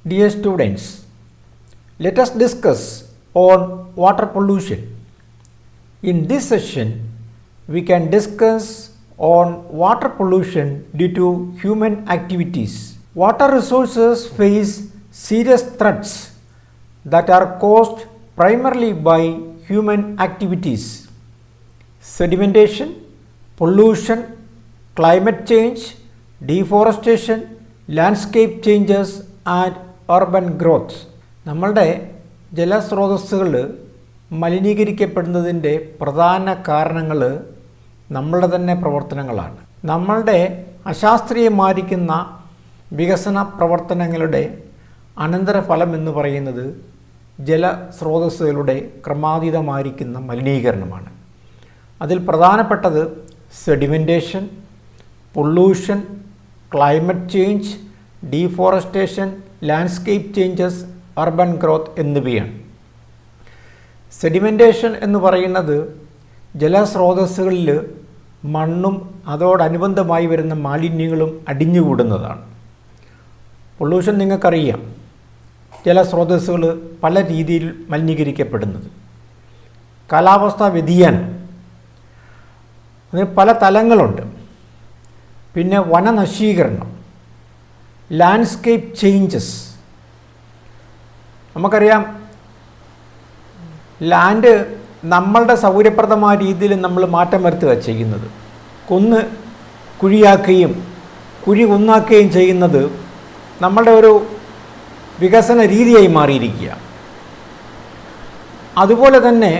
Dear students, let us discuss on water pollution. In this session, we can discuss on water pollution due to human activities. Water resources face serious threats that are caused primarily by human activities. Sedimentation, pollution, climate change, deforestation, landscape changes and urban growth. നമ്മളുടെ ജലസ്രോതസ്സുകൾ മലിനീകരിക്കപ്പെടുന്നതിൻ്റെ പ്രധാന കാരണങ്ങൾ നമ്മളുടെ തന്നെ പ്രവർത്തനങ്ങളാണ്. നമ്മളുടെ അശാസ്ത്രീയമായിരിക്കുന്ന വികസന പ്രവർത്തനങ്ങളുടെ അനന്തരഫലം എന്ന് പറയുന്നത് ജലസ്രോതസ്സുകളുടെ ക്രമാതീതമായിരിക്കുന്ന മലിനീകരണമാണ്. അതിൽ പ്രധാനപ്പെട്ടത് sedimentation, pollution, climate change, deforestation, landscape changes, urban growth എന്നിവയാണ്. സെഡിമെൻറ്റേഷൻ എന്ന് പറയുന്നത് ജലസ്രോതസ്സുകളിൽ മണ്ണും അതോടനുബന്ധമായി വരുന്ന മാലിന്യങ്ങളും അടിഞ്ഞുകൂടുന്നതാണ്. പൊല്യൂഷൻ നിങ്ങൾക്കറിയാം, ജലസ്രോതസ്സുകൾ പല രീതിയിൽ മലിനീകരിക്കപ്പെടുന്നത്. കാലാവസ്ഥാ വ്യതിയാനം, അതിന് പല തലങ്ങളുണ്ട്. പിന്നെ വനനശീകരണം, ലാൻഡ്സ്കേപ്പ് ചേഞ്ചസ്. നമുക്കറിയാം, ലാൻഡ് നമ്മളുടെ സൗകര്യപ്രദമായ രീതിയിൽ നമ്മൾ മാറ്റം വരുത്തുക ചെയ്യുന്നത്. കുന്ന് കുഴിയാക്കുകയും കുഴി കുന്നാക്കുകയും ചെയ്യുന്നത് നമ്മളുടെ ഒരു വികസന രീതിയായി മാറിയിരിക്കുക. അതുപോലെ തന്നെ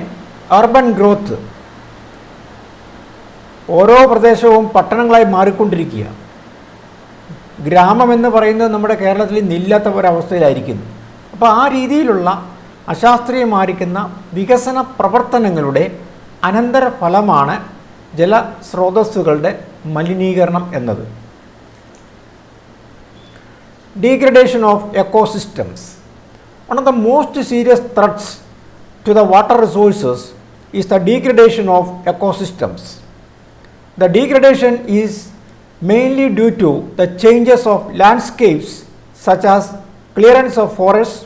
അർബൻ ഗ്രോത്ത്, ഓരോ പ്രദേശവും പട്ടണങ്ങളായി മാറിക്കൊണ്ടിരിക്കുക. ഗ്രാമം എന്ന് പറയുന്നത് നമ്മുടെ കേരളത്തിൽ ഇന്നില്ലാത്ത ഒരവസ്ഥയിലായിരിക്കുന്നു. അപ്പോൾ ആ രീതിയിലുള്ള അശാസ്ത്രീയമായിരിക്കുന്ന വികസന പ്രവർത്തനങ്ങളുടെ അനന്തരഫലമാണ് ജലസ്രോതസ്സുകളുടെ മലിനീകരണം എന്നത്. Degradation of ecosystems. One of the most serious threats to the water resources is the degradation of ecosystems. The degradation is mainly due to the changes of landscapes such as clearance of forests,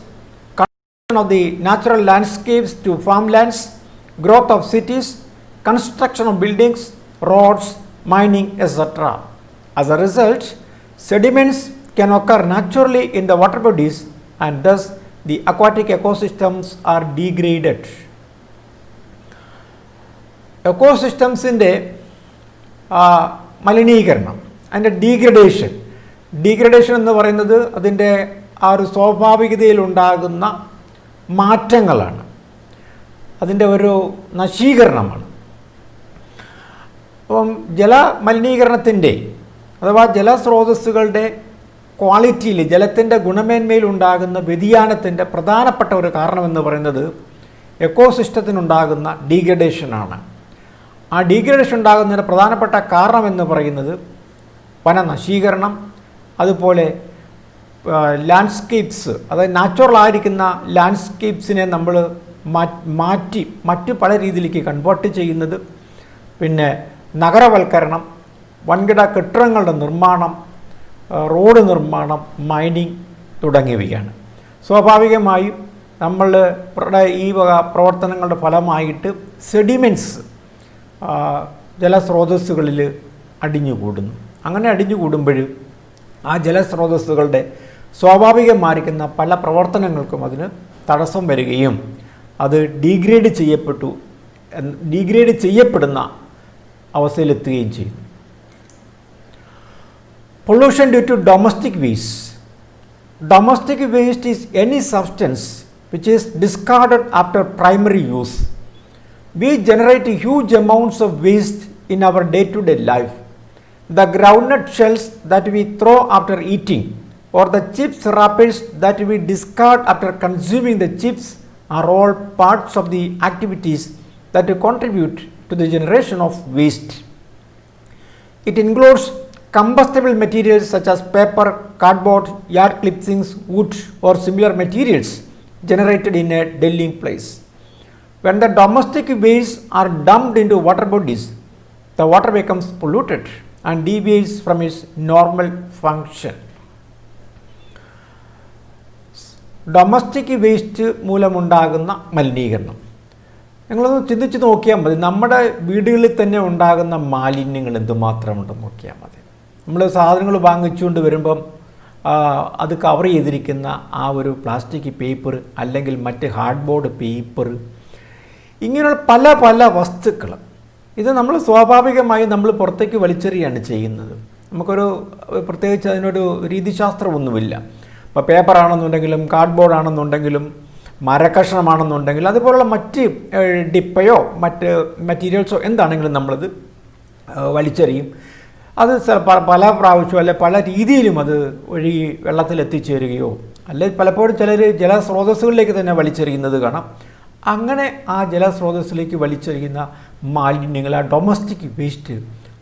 conversion of the natural landscapes to farmlands, growth of cities, construction of buildings, roads, mining, etc. As a result, sediments can occur naturally in the water bodies and thus the aquatic ecosystems are degraded. എക്കോസിസ്റ്റംസിൻ്റെ മലിനീകരണം, അതിൻ്റെ degradation എന്ന് പറയുന്നത് അതിൻ്റെ ആ ഒരു സ്വാഭാവികതയിലുണ്ടാകുന്ന മാറ്റങ്ങളാണ്, അതിൻ്റെ ഒരു നശീകരണമാണ്. അപ്പം ജലമലിനീകരണത്തിൻ്റെ അഥവാ ജലസ്രോതസ്സുകളുടെ ക്വാളിറ്റിയിൽ, ജലത്തിൻ്റെ ഗുണമേന്മയിലുണ്ടാകുന്ന വ്യതിയാനത്തിൻ്റെ പ്രധാനപ്പെട്ട ഒരു കാരണമെന്ന് പറയുന്നത് എക്കോസിസ്റ്റത്തിനുണ്ടാകുന്ന ഡീഗ്രഡേഷനാണ്. ആ ഡീഗ്രഡേഷൻ ഉണ്ടാകുന്നതിന് പ്രധാനപ്പെട്ട കാരണമെന്ന് പറയുന്നത് വനനശീകരണം, അതുപോലെ ലാൻഡ്സ്കേപ്സ്, അതായത് നാച്ചുറൽ ആയിരിക്കുന്ന ലാൻഡ്സ്കേപ്സിനെ നമ്മൾ മാറ്റി മറ്റു പല രീതിയിലേക്ക് കൺവേർട്ട് ചെയ്യുന്നത്, പിന്നെ നഗരവൽക്കരണം, വൻകിട കെട്ടിടങ്ങളുടെ നിർമ്മാണം, റോഡ് നിർമ്മാണം, മൈനിങ് തുടങ്ങിയവയാണ്. സ്വാഭാവികമായും നമ്മളുടെ ഈ വക പ്രവർത്തനങ്ങളുടെ ഫലമായിട്ട് സെഡിമെൻറ്റ്സ് ജലസ്രോതസ്സുകളിൽ അടിഞ്ഞുകൂടുന്നു. അങ്ങനെ അടിഞ്ഞുകൂടുമ്പോൾ ആ ജലസ്രോതസ്സുകളുടെ സ്വാഭാവികമായിരിക്കുന്ന പല പ്രവർത്തനങ്ങൾക്കും അതിന് തടസ്സം വരികയും അത് ഡീഗ്രേഡ് ചെയ്യപ്പെടുന്ന അവസ്ഥയിലെത്തുകയും ചെയ്യും. Pollution due to domestic waste. Domestic waste is any substance which is discarded after primary use. We generate huge amounts of waste in our day-to-day life. The groundnut shells that we throw after eating or the chips wrappers that we discard after consuming the chips are all parts of the activities that contribute to the generation of waste. It includes combustible materials such as paper, cardboard, yard clippings, wood or similar materials generated in a dwelling place. When the domestic waste are dumped into water bodies, the water becomes polluted and deviates from its normal function. Domestic waste മൂലമുണ്ടാകുന്ന മലിനീകരണം. നിങ്ങളൊന്ന് ചിന്തിച്ച് നോക്കിയാൽ മതി, നമ്മുടെ വീടുകളിൽ തന്നെ ഉണ്ടാകുന്ന മാലിന്യങ്ങൾ എന്തുമാത്രമുണ്ടെന്ന് നോക്കിയാൽ മതി. നമ്മൾ സാധനങ്ങൾ വാങ്ങിച്ചുകൊണ്ട് വരുമ്പം അത് കവർ ചെയ്തിരിക്കുന്ന ആ ഒരു പ്ലാസ്റ്റിക് പേപ്പർ അല്ലെങ്കിൽ മറ്റ് ഹാർഡ്ബോർഡ് പേപ്പർ, ഇങ്ങനെയുള്ള പല പല വസ്തുക്കൾ ഇത് നമ്മൾ സ്വാഭാവികമായി നമ്മൾ പുറത്തേക്ക് വലിച്ചെറിയാണ് ചെയ്യുന്നത്. നമുക്കൊരു പ്രത്യേകിച്ച് അതിനൊരു രീതിശാസ്ത്രമൊന്നുമില്ല. ഇപ്പോൾ പേപ്പറാണെന്നുണ്ടെങ്കിലും കാർഡ്ബോർഡ് ആണെന്നുണ്ടെങ്കിലും മരക്കഷ്ണമാണെന്നുണ്ടെങ്കിലും അതുപോലുള്ള മറ്റ് ഡിപ്പയോ മറ്റ് മെറ്റീരിയൽസോ എന്താണെങ്കിലും നമ്മളത് വലിച്ചെറിയും. അത് പല പ്രാവശ്യമോ അല്ലെ പല രീതിയിലും അത് ഒഴുകി വെള്ളത്തിൽ എത്തിച്ചേരുകയോ അല്ലെ പലപ്പോഴും ചിലർ ജലസ്രോതസ്സുകളിലേക്ക് തന്നെ വലിച്ചെറിയുന്നത് കാണാം. അങ്ങനെ ആ ജലസ്രോതസ്സിലേക്ക് വലിച്ചെറിയുന്ന മാലിന്യങ്ങൾ, ആ ഡൊമസ്റ്റിക് വേസ്റ്റ്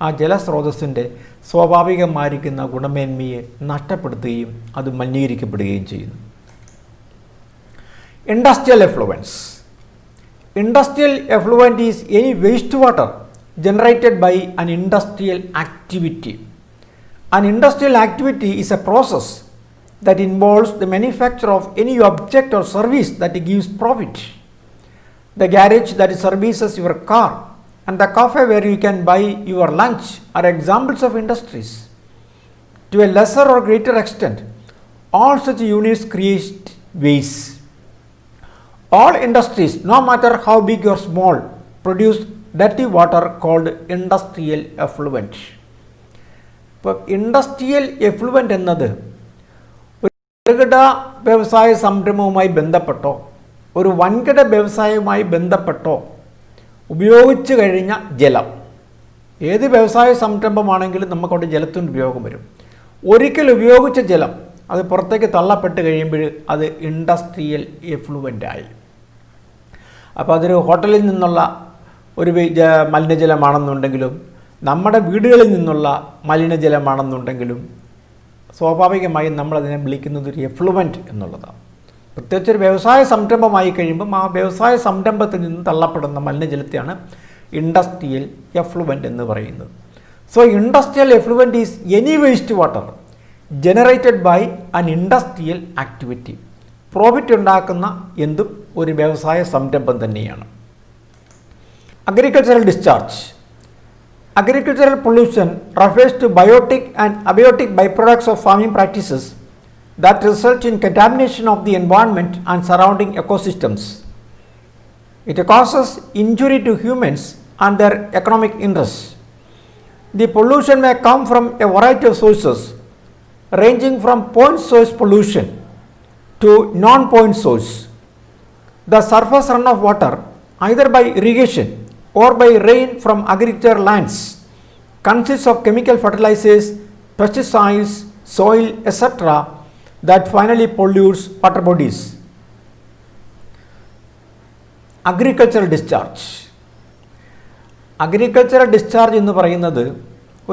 ആ ജലസ്രോതസ്സിൻ്റെ സ്വാഭാവികമായിരിക്കുന്ന ഗുണമേന്മയെ നഷ്ടപ്പെടുത്തുകയും അത് മലിനീകരിക്കപ്പെടുകയും ചെയ്യുന്നു. Industrial effluents. Industrial effluent is any waste water generated by an industrial activity. An industrial activity is a process that involves the manufacture of any object or service that gives profit. The garage that services your car and the cafe where you can buy your lunch are examples of industries. To a lesser or greater extent, all such units create waste. All industries, no matter how big or small, produce dirty water called industrial effluent. ഇപ്പോൾ industrial effluent എന്നത് ഒരു ചെറുകിട വ്യവസായ സംരംഭവുമായി ബന്ധപ്പെട്ടോ ഒരു വൻകിട വ്യവസായവുമായി ബന്ധപ്പെട്ടോ ഉപയോഗിച്ച് കഴിഞ്ഞ ജലം, ഏത് വ്യവസായ സംരംഭമാണെങ്കിലും നമുക്കവിടെ ജലത്തിൻ്റെ ഉപയോഗം വരും. ഒരിക്കൽ ഉപയോഗിച്ച ജലം അത് പുറത്തേക്ക് തള്ളപ്പെട്ട് കഴിയുമ്പോൾ അത് ഇൻഡസ്ട്രിയൽ എഫ്ലുവൻ്റായി. അപ്പോൾ അതൊരു ഹോട്ടലിൽ നിന്നുള്ള ഒരു മലിനജലമാണെന്നുണ്ടെങ്കിലും നമ്മുടെ വീടുകളിൽ നിന്നുള്ള മലിനജലമാണെന്നുണ്ടെങ്കിലും സ്വാഭാവികമായും നമ്മളതിനെ വിളിക്കുന്നത് ഒരു എഫ്ലുവൻറ്റ് എന്നുള്ളതാണ്. പ്രത്യേകിച്ച് ഒരു വ്യവസായ സംരംഭമായി കഴിയുമ്പം ആ വ്യവസായ സംരംഭത്തിൽ നിന്ന് തള്ളപ്പെടുന്ന മലിനജലത്തെയാണ് ഇൻഡസ്ട്രിയൽ എഫ്ലുവൻറ്റ് എന്ന് പറയുന്നത്. So industrial effluent is any waste water generated by an industrial activity. Profit ഉണ്ടാക്കുന്ന എന്തും ഒരു വ്യവസായ സംരംഭം തന്നെയാണ്. Agricultural discharge. Agricultural pollution refers to biotic and abiotic byproducts of farming practices that result in contamination of the environment and surrounding ecosystems. It causes injury to humans and their economic interests. The pollution may come from a variety of sources, ranging from point source pollution to non-point source. The surface run of water, either by irrigation or by rain from agricultural lands, consists of chemical fertilizers, pesticides, soil, etc. that finally pollutes water bodies. Agricultural discharge. Agricultural discharge എന്ന് പറയുന്നത്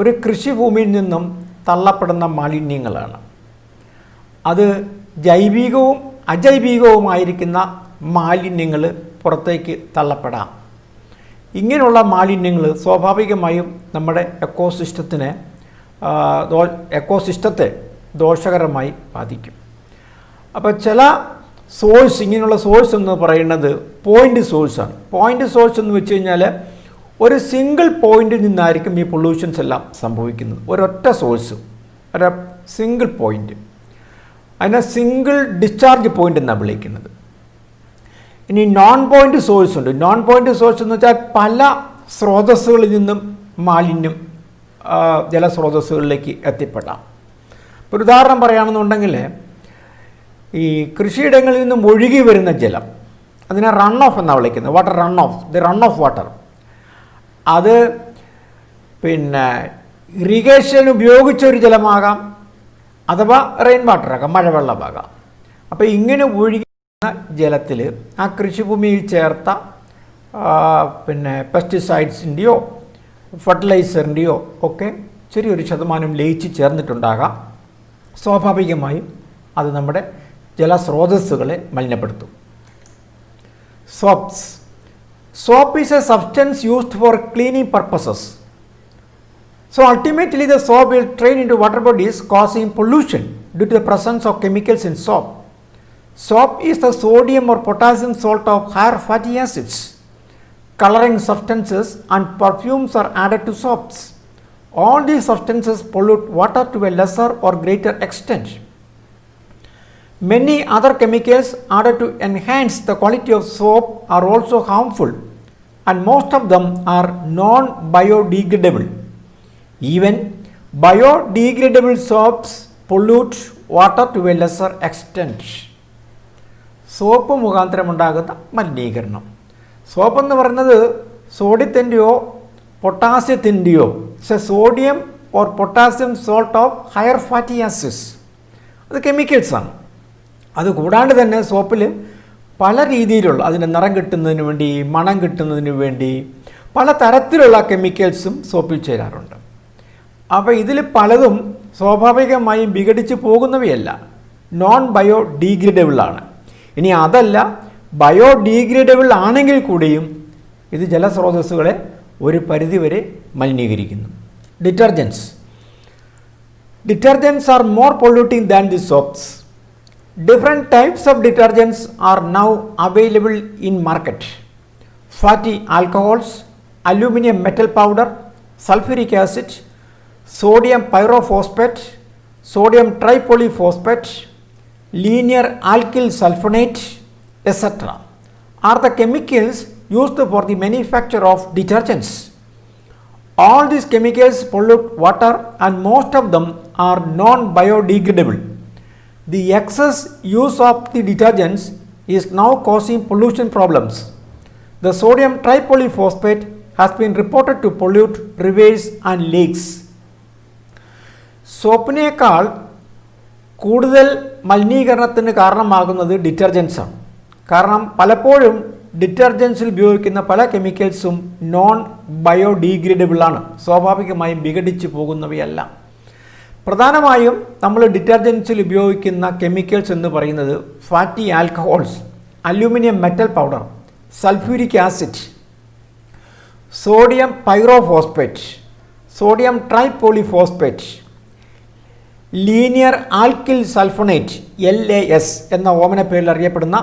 ഒരു കൃഷിഭൂമിയിൽ നിന്നും തള്ളപ്പെടുന്ന മാലിന്യങ്ങളാണ്. അത് ജൈവികവും അജൈവികവുമായിരിക്കുന്ന മാലിന്യങ്ങൾ പുറത്തേക്ക് തള്ളപ്പെടാം. ഇങ്ങനെയുള്ള മാലിന്യങ്ങൾ സ്വാഭാവികമായും നമ്മുടെ എക്കോസിസ്റ്റത്തെ ദോഷകരമായി ബാധിക്കും. അപ്പോൾ ചില സോഴ്സ്, ഇങ്ങനെയുള്ള സോഴ്സ് എന്ന് പറയുന്നത് പോയിൻ്റ് സോഴ്സാണ്. പോയിൻ്റ് സോഴ്സ് എന്ന് വെച്ച് കഴിഞ്ഞാൽ ഒരു സിംഗിൾ പോയിന്റിൽ നിന്നായിരിക്കും ഈ പൊല്യൂഷൻസ് എല്ലാം സംഭവിക്കുന്നത്. ഒരൊറ്റ സോഴ്സ്, ഒരു സിംഗിൾ പോയിൻ്റ്, അതിനെ സിംഗിൾ ഡിസ്ചാർജ് പോയിൻ്റ് എന്നാണ് വിളിക്കുന്നത്. ഇനി നോൺ പോയിൻ്റ് സോഴ്സ് ഉണ്ട്. നോൺ പോയിൻ്റ് സോഴ്സ് എന്ന് വെച്ചാൽ പല സ്രോതസ്സുകളിൽ നിന്നും മാലിന്യം ജലസ്രോതസ്സുകളിലേക്ക് എത്തിപ്പെടാം. ഇപ്പോൾ ഒരു ഉദാഹരണം പറയുകയാണെന്നുണ്ടെങ്കിൽ ഈ കൃഷിയിടങ്ങളിൽ നിന്നും ഒഴുകി വരുന്ന ജലം, അതിനെ റൺ ഓഫ് എന്നാണ് വിളിക്കുന്നത്. Water run off, the run off water, അത് പിന്നെ ഇറിഗേഷൻ ഉപയോഗിച്ചൊരു ജലമാകാം, അഥവാ റെയിൻ വാട്ടറാകാം, മഴവെള്ളമാകാം. അപ്പോൾ ഇങ്ങനെ ഒഴുകി ജലത്തിൽ ആ കൃഷിഭൂമിയിൽ ചേർത്ത പിന്നെ പെസ്റ്റിസൈഡ്സിൻ്റെയോ ഫെർട്ടിലൈസറിൻ്റെയോ ഒക്കെ ചെറിയൊരു ശതമാനം ലയിച്ച് ചേർന്നിട്ടുണ്ടാകാം. സ്വാഭാവികമായും അത് നമ്മുടെ ജലസ്രോതസ്സുകളെ മലിനപ്പെടുത്തും. Soaps. Soap is a substance used for cleaning purposes. So ultimately the soap will drain into water bodies, causing pollution due to the presence of chemicals in soap. Soap is the sodium or potassium salt of higher fatty acids. Coloring substances and perfumes are added to soaps. All these substances pollute water to a lesser or greater extent. Many other chemicals added to enhance the quality of soap are also harmful, and most of them are non-biodegradable. Even biodegradable soaps pollute water to a lesser extent. Soap മുഖാന്തരമുണ്ടാകുന്ന മലിനീകരണം. Soap എന്ന് പറയുന്നത് സോഡിയത്തിൻ്റെയോ പൊട്ടാസ്യത്തിൻ്റെയോ sodium or potassium salt of higher fatty acids, അത് കെമിക്കൽസാണ്. അതുകൂടാണ്ട് തന്നെ സോപ്പിൽ പല രീതിയിലുള്ള അതിൻ്റെ നിറം കിട്ടുന്നതിന് വേണ്ടി, മണം കിട്ടുന്നതിന് വേണ്ടി പല തരത്തിലുള്ള കെമിക്കൽസും സോപ്പിൽ ചേരാറുണ്ട്. അപ്പോൾ ഇതിൽ പലതും സ്വാഭാവികമായും വിഘടിച്ച് പോകുന്നവയല്ല, നോൺ ബയോഡീഗ്രേഡബിളാണ്. ഇനി അതല്ല, ബയോഡീഗ്രേഡബിൾ ആണെങ്കിൽ കൂടിയും ഇത് ജലസ്രോതസ്സുകളെ ഒരു പരിധിവരെ മലിനീകരിക്കുന്നു. Detergents are more polluting than the soaps. Different types of detergents are now available in market. Fatty alcohols, aluminum metal powder, sulfuric acid, sodium pyrophosphate, sodium tripolyphosphate, linear alkyl sulfonate, etc. are the chemicals used for the manufacture of detergents. All these chemicals pollute water and most of them are non-biodegradable. The excess use of the detergents is now causing pollution problems. The sodium tripolyphosphate has been reported to pollute rivers and lakes. സോപ്പിനേക്കാൾ കൂടുതൽ മലിനീകരണത്തിന് കാരണമാകുന്നത് ഡിറ്റർജൻസാണ്. കാരണം പലപ്പോഴും ഡിറ്റർജൻസിൽ ഉപയോഗിക്കുന്ന പല കെമിക്കൽസും non ബയോഡീഗ്രേഡബിളാണ്, സ്വാഭാവികമായും വിഘടിച്ച് പോകുന്നവയല്ല. പ്രധാനമായും നമ്മൾ ഡിറ്റർജൻസിൽ ഉപയോഗിക്കുന്ന കെമിക്കൽസ് എന്ന് പറയുന്നത് fatty alcohols, aluminium metal powder, sulphuric acid, sodium pyrophosphate, sodium tripolyphosphate, linear alkyl sulphonate LAS എന്ന ഓമന പേരിൽ അറിയപ്പെടുന്ന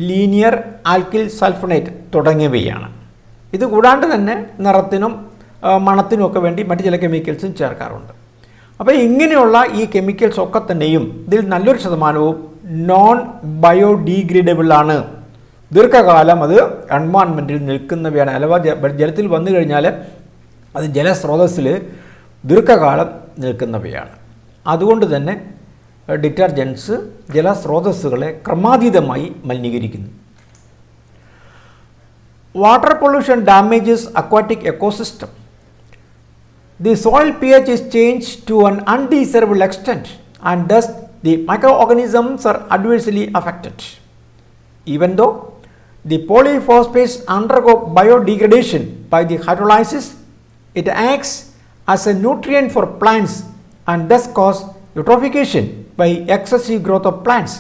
ലീനിയർ ആൽക്കിൽ സൾഫോണേറ്റ് തുടങ്ങിയവയാണ്. ഇത് കൂടാണ്ട് തന്നെ നിറത്തിനും മണത്തിനും ഒക്കെ വേണ്ടി മറ്റു ചില കെമിക്കൽസും ചേർക്കാറുണ്ട്. അപ്പോൾ ഇങ്ങനെയുള്ള ഈ കെമിക്കൽസ് ഒക്കെ തന്നെയും ഇതിൽ നല്ലൊരു ശതമാനവും നോൺ ബയോഡീഗ്രേഡബിൾ ആണ്. ദീർഘകാലം അത് എൻവയോൺമെൻറ്റിൽ നിൽക്കുന്നവയാണ്. അഥവാ ജലത്തിൽ വന്നു കഴിഞ്ഞാൽ അത് ജലസ്രോതസ്സിൽ ദീർഘകാലം നിൽക്കുന്നവയാണ്. അതുകൊണ്ട് തന്നെ ഡിറ്റർജൻസ് ജലസ്രോതസ്സുകളെ ക്രമാതീതമായി മലിനീകരിക്കുന്നു. Water pollution damages aquatic ecosystem. The soil pH is changed to an undesirable extent and thus the microorganisms are adversely affected. Even though the polyphosphates undergo biodegradation by the hydrolysis, it acts as a nutrient for plants and thus cause eutrophication by excessive growth of plants.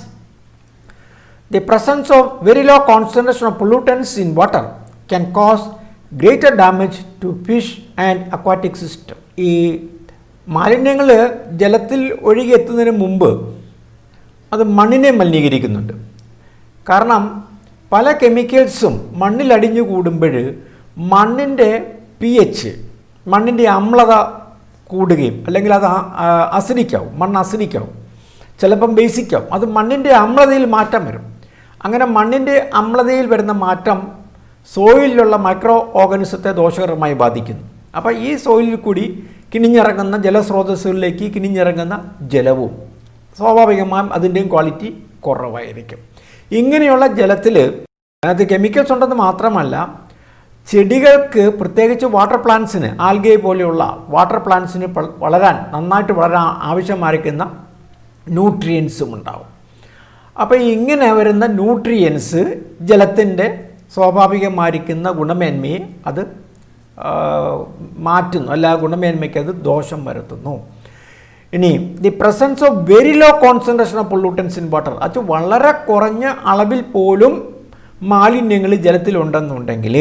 The presence of very low concentration of pollutants in water can cause greater damage to fish and aquatic system. ഈ മാലിന്യങ്ങൾ ജലത്തിൽ ഒഴുകിയെത്തുന്നതിന് മുമ്പ് അത് മണ്ണിനെ മലിനീകരിക്കുന്നുണ്ട്. കാരണം പല കെമിക്കൽസും മണ്ണിലടിഞ്ഞു കൂടുമ്പോൾ മണ്ണിൻ്റെ pH, മണ്ണിൻ്റെ അമ്ലത കൂടുകയും അല്ലെങ്കിൽ അത് അസിഡിക്കാവും, മണ്ണ് അസിഡിക്കാവും, ചിലപ്പം ബേസിക്കാവും. അത് മണ്ണിൻ്റെ അമ്ലതയിൽ മാറ്റം വരും. അങ്ങനെ മണ്ണിൻ്റെ അമ്ലതയിൽ വരുന്ന മാറ്റം സോയിലുള്ള മൈക്രോ ഓർഗാനിസത്തെ ദോഷകരമായി ബാധിക്കുന്നു. അപ്പോൾ ഈ സോയിലിൽ കൂടി കിണിഞ്ഞിറങ്ങുന്ന ജലസ്രോതസ്സുകളിലേക്ക് കിണിഞ്ഞിറങ്ങുന്ന ജലവും സ്വാഭാവികമായും അതിൻ്റെയും ക്വാളിറ്റി കുറവായിരിക്കും. ഇങ്ങനെയുള്ള ജലത്തിൽ അതിനകത്ത് കെമിക്കൽസ് ഉണ്ടെന്ന് മാത്രമല്ല, ചെടികൾക്ക് പ്രത്യേകിച്ച് വാട്ടർ പ്ലാന്റ്സിന്, ആൽഗെ പോലെയുള്ള വാട്ടർ പ്ലാന്റ്സിന് നന്നായിട്ട് വളരാൻ ആവശ്യമായിരിക്കുന്ന ന്യൂട്രിയൻസും ഉണ്ടാവും. അപ്പോൾ ഇങ്ങനെ വരുന്ന ന്യൂട്രിയൻസ് ജലത്തിൻ്റെ സ്വാഭാവികമായിരിക്കുന്ന ഗുണമേന്മയെ അത് മാറ്റുന്നു, അല്ല ഗുണമേന്മയ്ക്ക് അത് ദോഷം വരുത്തുന്നു. ഇനി the presence of very low concentration of pollutants in water, അത് വളരെ കുറഞ്ഞ അളവിൽ പോലും മാലിന്യങ്ങൾ ജലത്തിലുണ്ടെന്നുണ്ടെങ്കിൽ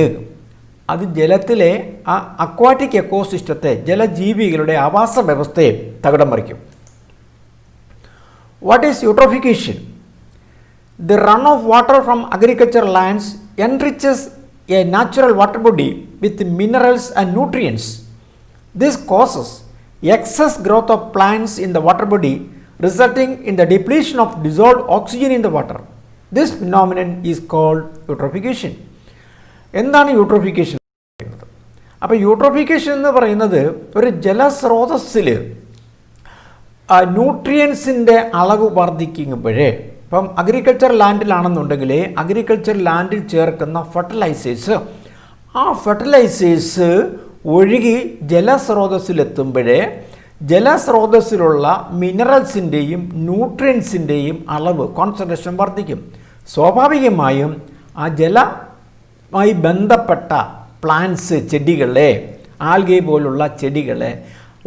അത് ജലത്തിലെ ആ അക്വാറ്റിക് എക്കോസിസ്റ്റത്തെ, ജലജീവികളുടെ ആവാസ വ്യവസ്ഥയെ തകിടം മറിക്കും. What is eutrophication? the run of water from agricultural lands enriches a natural water body with minerals and nutrients. This causes excess growth of plants in the water body, resulting in the depletion of dissolved oxygen in the water. This phenomenon is called eutrophication. എന്താണ് eutrophication? അപ്പോൾ eutrophication എന്ന് പറയുന്നത് ഒരു ജലസ്രോതസ്സിൽ ന്യൂട്രിയൻസിൻ്റെ അളവ് വർദ്ധിക്കുമ്പോഴേ, ഇപ്പം agriculture ലാൻഡിലാണെന്നുണ്ടെങ്കിൽ agriculture ലാൻഡിൽ ചേർക്കുന്ന fertilisers, ആ fertilisers ഒഴുകി ജലസ്രോതസ്സിലെത്തുമ്പോഴേ ജലസ്രോതസ്സിലുള്ള മിനറൽസിൻ്റെയും ന്യൂട്രിയൻസിൻ്റെയും അളവ് കോൺസെൻട്രേഷൻ വർദ്ധിക്കും. സ്വാഭാവികമായും ആ ജലമായി ബന്ധപ്പെട്ട പ്ലാന്റ്സ്, ചെടികളെ, ആൽഗെ പോലുള്ള ചെടികളെ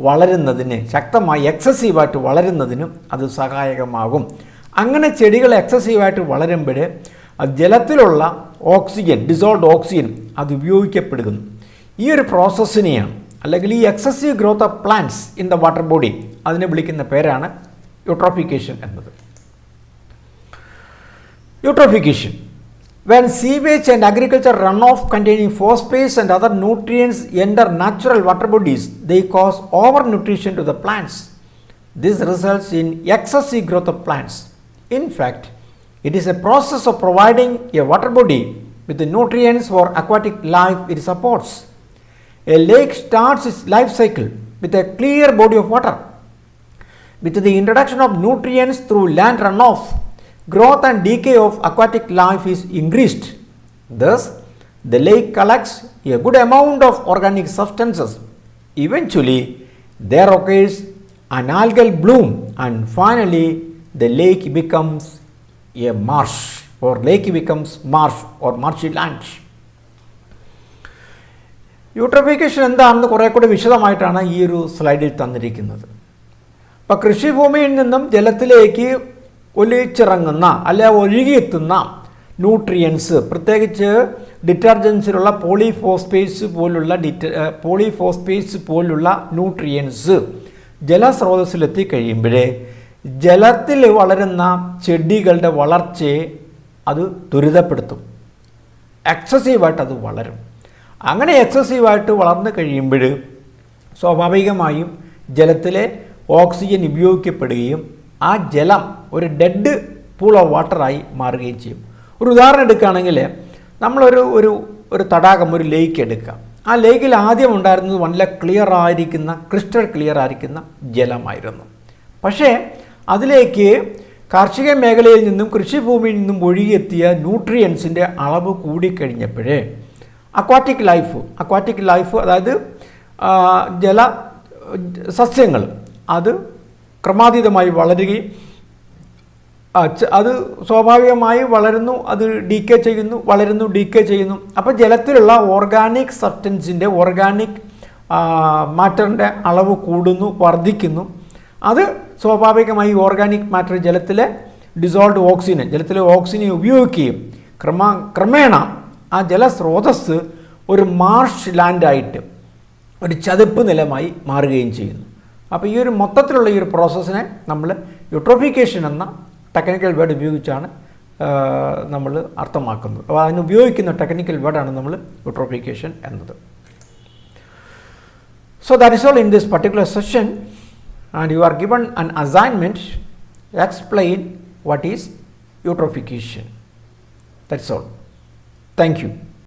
വളരുന്നതിന്, ശക്തമായി എക്സസീവായിട്ട് വളരുന്നതിനും അത് സഹായകമാകും. അങ്ങനെ ചെടികൾ എക്സസീവായിട്ട് വളരുമ്പോൾ ജലത്തിലുള്ള ഓക്സിജൻ, ഡിസോൾവ്ഡ് ഓക്സിജൻ അത് ഉപയോഗിക്കപ്പെടുന്നു. ഈ ഒരു പ്രോസസ്സിനെയാണ്, അല്ലെങ്കിൽ ഈ excessive growth of plants in the water body, അതിനെ വിളിക്കുന്ന പേരാണ് യൂട്രോഫിക്കേഷൻ എന്നത്. Eutrophication: when sewage and agriculture runoff containing phosphates and other nutrients enter natural water bodies, they cause overnutrition to the plants. This results in excessive growth of plants. In fact, it is a process of providing a water body with the nutrients for aquatic life it supports. A lake starts its life cycle with a clear body of water. With the introduction of nutrients through land runoff, growth and decay of aquatic life is increased. Thus, the lake collects a good amount of organic substances. Eventually, there occurs an algal bloom, and finally, the lake becomes a marsh, or marshy land. Eutrophication എന്താണെന്ന് കുറേ കൂടി വിശദമായിട്ടാണ് ഈ ഒരു സ്ലൈഡിൽ തന്നിരിക്കുന്നത്. അപ്പോൾ കൃഷിഭൂമിയിൽ നിന്നും ജലത്തിലേക്ക് ഒലിച്ചിറങ്ങുന്ന അല്ലെ ഒഴുകിയെത്തുന്ന ന്യൂട്രിയൻസ്, പ്രത്യേകിച്ച് ഡിറ്റർജൻസിലുള്ള പോളിഫോസ്ഫേറ്റ്സ് പോലുള്ള ന്യൂട്രിയൻസ് ജലസ്രോതസ്സിലെത്തി കഴിയുമ്പോഴേ ജലത്തിൽ വളരുന്ന ചെടികളുടെ വളർച്ചയെ അത് ത്വരിതപ്പെടുത്തും. എക്സസീവായിട്ട് അത് വളരും. അങ്ങനെ എക്സസീവായിട്ട് വളർന്നു കഴിയുമ്പോൾ സ്വാഭാവികമായും ജലത്തിലെ ഓക്സിജൻ ഉപയോഗിക്കപ്പെടുകയും ആ ജലം ഒരു ഡെഡ് പൂൾ ഓഫ് വാട്ടറായി മാറുകയും ചെയ്യും. ഒരു ഉദാഹരണം എടുക്കുകയാണെങ്കിൽ ഒരു തടാകം, ഒരു ലേക്ക് എടുക്കാം. ആ ലേക്കിൽ ആദ്യം ഉണ്ടായിരുന്നത് നല്ല ക്രിസ്റ്റൽ ക്ലിയർ ആയിരിക്കുന്ന ജലമായിരുന്നു. പക്ഷേ അതിലേക്ക് കാർഷിക മേഖലയിൽ നിന്നും കൃഷിഭൂമിയിൽ നിന്നും ഒഴുകിയെത്തിയ ന്യൂട്രിയൻസിൻ്റെ അളവ് കൂടിക്കഴിഞ്ഞപ്പോഴേ അക്വാറ്റിക് ലൈഫ് അതായത് സസ്യങ്ങൾ അത് ക്രമാതീതമായി വളരുകയും അത് സ്വാഭാവികമായി വളരുന്നു, അത് ഡീക്കേ ചെയ്യുന്നു. അപ്പോൾ ജലത്തിലുള്ള ഓർഗാനിക് സബ്സ്റ്റൻസിൻ്റെ, ഓർഗാനിക് മാറ്ററിൻ്റെ അളവ് കൂടുന്നു, വർദ്ധിക്കുന്നു. അത് സ്വാഭാവികമായി ഓർഗാനിക് മാറ്റർ ജലത്തിലെ ഓക്സിജനെ ഉപയോഗിക്കുകയും ക്രമേണ ആ ജലസ്രോതസ് ഒരു മാർഷ് ലാൻഡായിട്ട്, ഒരു ചതുപ്പ് നിലമായി മാറുകയും ചെയ്യുന്നു. അപ്പോൾ ഈ ഒരു മൊത്തത്തിലുള്ള ഈ ഒരു പ്രോസസ്സിനെ നമ്മൾ യൂട്രോഫിക്കേഷൻ എന്ന ടെക്നിക്കൽ വേർഡ് ഉപയോഗിച്ചാണ് നമ്മൾ അർത്ഥമാക്കുന്നത്. അപ്പോൾ അതിന് ഉപയോഗിക്കുന്ന ടെക്നിക്കൽ വേർഡാണ് നമ്മൾ യൂട്രോഫിക്കേഷൻ എന്നത്. So that is all in this particular session, and you are given an assignment, explain what is eutrophication. That's all. Thank you.